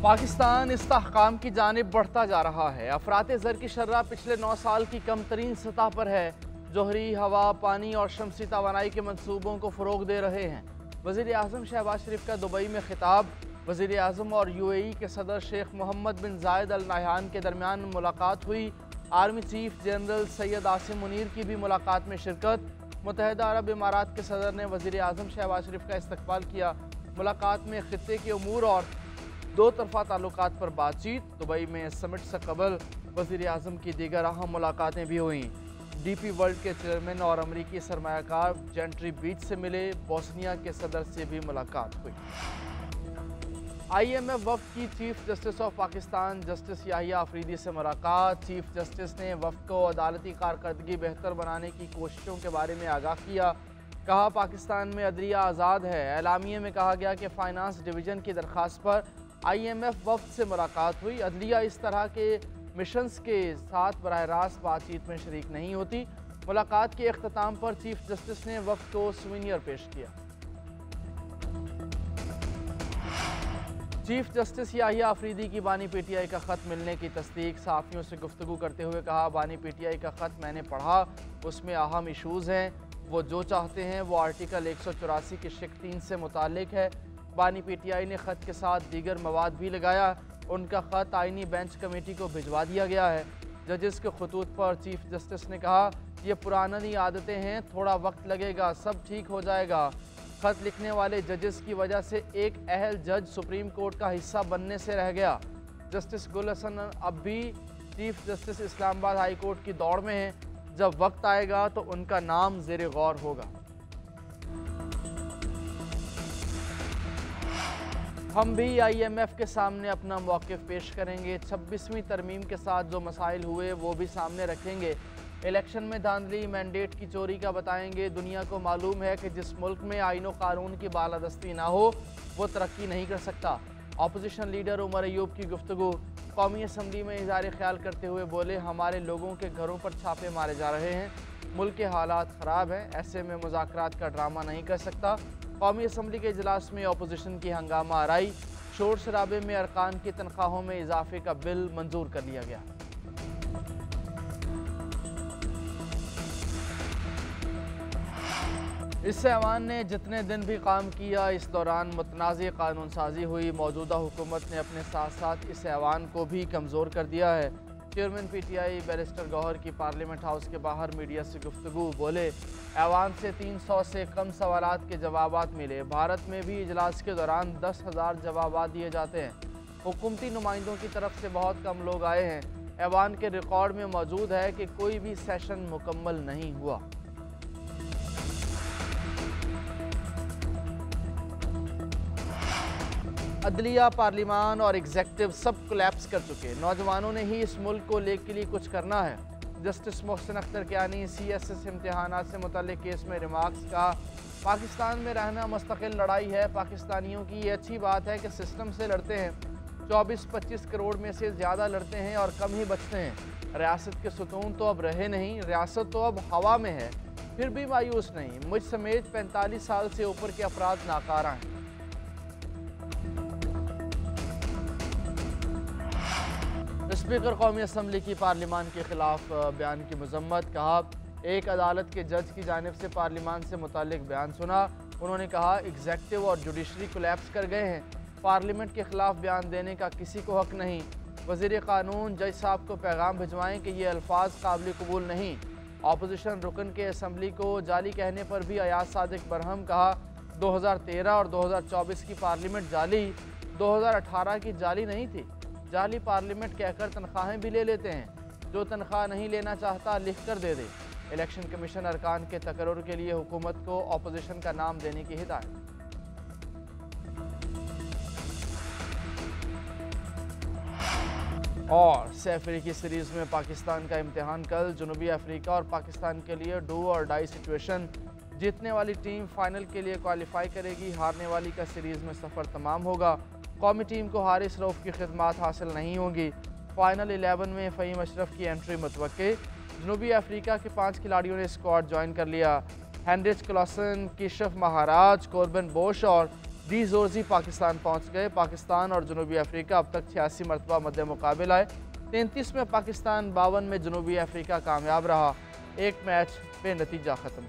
पाकिस्तान इस्तेहकाम की जानिब बढ़ता जा रहा है। अफराते ज़र की शर्रा पिछले 9 साल की कम तरीन सतह पर है। जोहरी, हवा, पानी और शमसी तवानाई के मनसूबों को फ़रोग दे रहे हैं। वज़ीर आज़म शहबाज शरीफ का दुबई में खिताब। वज़ीर आज़म और UAE के सदर शेख मोहम्मद बिन जायद अल नहयान के दरमियान मुलाकात हुई। Army chief general Syed Asim Munir की भी मुलाकात में शिरकत। मुत्तहिदा अरब इमारात के सदर ने वज़ीर आज़म शहबाज शरीफ का इस्तकबाल किया। मुलाकात में खित्ते के उमूर और दो तरफा ताल्लुकात पर बातचीत। दुबई में समिट से कबल वज़ीर आज़म की दीगर अहम मुलाकातें भी हुईं। DP वर्ल्ड के चेयरमैन और अमरीकी सरमायाकार जेंट्री बीच से मिले। बोस्निया के सदर से भी मुलाकात हुई। IMF वफ़द की chief justice of Pakistan justice Yahya Afridi से मुलाकात। चीफ जस्टिस ने वफ़द को अदालती कारकर्दगी बेहतर बनाने की कोशिशों के बारे में आगाह किया। कहा, पाकिस्तान में अदलिया आज़ाद है। एलामिये में कहा गया कि फ़ाइनेंस डिवीज़न की दरख्वास्त पर IMF वफ़द से मुलाकात हुई। अदलिया इस तरह के मिशंस के साथ बराह रास्त बातचीत में शरीक नहीं होती। मुलाकात के अख्ताम पर चीफ जस्टिस ने वफ़द को सुवेनियर पेश किया। चीफ जस्टिस याहिया अफरीदी की बानी PTI का ख़त मिलने की तस्दीक। सहाफ़ियों से गुफ्तगू करते हुए कहा, बानी PTI का ख़त मैंने पढ़ा, उसमें अहम इशूज़ हैं। वो जो चाहते हैं वो आर्टिकल 184 की शिक 3 से मुताल्लिक है। बानी PTI ने ख़त के साथ दीगर मवाद भी लगाया। उनका ख़त आइनी बेंच कमेटी को भिजवा दिया गया है। जजेस के खतूत पर चीफ जस्टिस ने कहा, ये पुरानी आदतें हैं, थोड़ा वक्त लगेगा, सब ठीक हो जाएगा। ख़त लिखने वाले जजेस की वजह से एक अहल जज सुप्रीम कोर्ट का हिस्सा बनने से रह गया। जस्टिस गुल हसन अब भी chief justice Islamabad high court की दौड़ में हैं। जब वक्त आएगा तो उनका नाम ज़ेर गौर होगा। हम भी IMF के सामने अपना मौक़िफ़ पेश करेंगे। 26वीं तरमीम के साथ जो मसाइल हुए वो भी सामने रखेंगे। इलेक्शन में धांधली, मैंडेट की चोरी का बताएंगे। दुनिया को मालूम है कि जिस मुल्क में आईन व कानून की बालादस्ती ना हो वो तरक्की नहीं कर सकता। अपोजिशन लीडर उमर अयूब की गुफ्तगू। कौमी असम्बली में इज़हार ख्याल करते हुए बोले, हमारे लोगों के घरों पर छापे मारे जा रहे हैं, मुल्क के हालात ख़राब हैं, ऐसे में मुज़ाकरात का ड्रामा नहीं कर सकता। कौमी असम्बली के इजलास में अपोजिशन की हंगामा आराई। शोर शराबे में अरकान की तनख्वाहों में इजाफे का बिल मंजूर कर लिया गया। इससे ऐवान ने जितने दिन भी काम किया, इस दौरान मुतनाज़ कानून साजी हुई। मौजूदा हुकूमत ने अपने साथ साथ इस ऐवान को भी कमज़ोर कर दिया है। चेयरमैन PTI बैरिस्टर गौहर की पार्लियामेंट हाउस के बाहर मीडिया से गुफ्तगू। बोले, ऐवान से 300 से कम सवालात के जवाबात मिले। भारत में भी इजलास के दौरान 10,000 जवाबात दिए जाते हैं। हुकूमती नुमाइंदों की तरफ से बहुत कम लोग आए हैं। ऐवान के रिकॉर्ड में मौजूद है कि कोई भी सेशन मुकम्मल नहीं हुआ। अदलिया, पार्लिमान और एग्जेक्टिव सब कोलैप्स कर चुके। नौजवानों ने ही इस मुल्क को लेकर के लिए कुछ करना है। जस्टिस मोहसिन अख्तर कियानी CSS इम्तिहानात से मुतल्लिक केस में रिमार्क्स। कहा, पाकिस्तान में रहना मुस्तकिल लड़ाई है। पाकिस्तानियों की ये अच्छी बात है कि सिस्टम से लड़ते हैं। 24-25 करोड़ में से ज़्यादा लड़ते हैं और कम ही बचते हैं। रियासत के सुतून तो अब रहे नहीं, रियासत तो अब हवा में है। फिर भी मायूस नहीं, मुझ समेत 45 साल से ऊपर के अफराद नाकारा हैं। स्पीकर कौमी असम्बली की पार्लिमान के खिलाफ बयान की मजम्मत। कहा, एक अदालत के जज की जानिब से पार्लिमान से मुतालिक बयान सुना। उन्होंने कहा, एग्जेक्टिव और जुडिशरी कोलैप्स कर गए हैं। पार्लियामेंट के खिलाफ बयान देने का किसी को हक नहीं। वज़ीर कानून जज साहब को पैगाम भिजवाएं कि ये अल्फाज काबिल कबूल नहीं। अपोजिशन रुकन के असम्बली को जाली कहने पर भी अयाज सादिक बरहम। कहा, 2013 और 2024 की पार्लियामेंट जाली, 2018 की जाली नहीं थी। जाली पार्लियामेंट कहकर तनख्वाहें भी ले लेते हैं। जो तनख्वाह नहीं लेना चाहता लिख कर दे दे। इलेक्शन कमीशन अरकान के तकर्रुर के लिए हुकूमत को अपोजिशन का नाम देने की हिदायत। और अफ्रीकी सीरीज़ में पाकिस्तान का इम्तिहान कल। जनूबी अफ्रीका और पाकिस्तान के लिए डू और डाई सिचुएशन। जीतने वाली टीम फाइनल के लिए क्वालिफाई करेगी, हारने वाली का सीरीज़ में सफ़र तमाम होगा। कौमी टीम को हारिस रऊफ की खिदमात हासिल नहीं होंगी। फाइनल 11 में फ़हीम अशरफ की एंट्री मुतवक्के। जनूबी अफ्रीका के 5 खिलाड़ियों ने स्क्वाड ज्वाइन कर लिया। हेनरिच क्लॉसन, किशफ महाराज, कोरबन बोश और डी जोर्जी पाकिस्तान पहुंच गए। पाकिस्तान और जनूबी अफ्रीका अब तक 86 मरतबा मध्य मुकाबल आए। 33 में पाकिस्तान, 52 में जनूबी अफ्रीका कामयाब रहा। एक मैच बेनतीजा ख़त्म।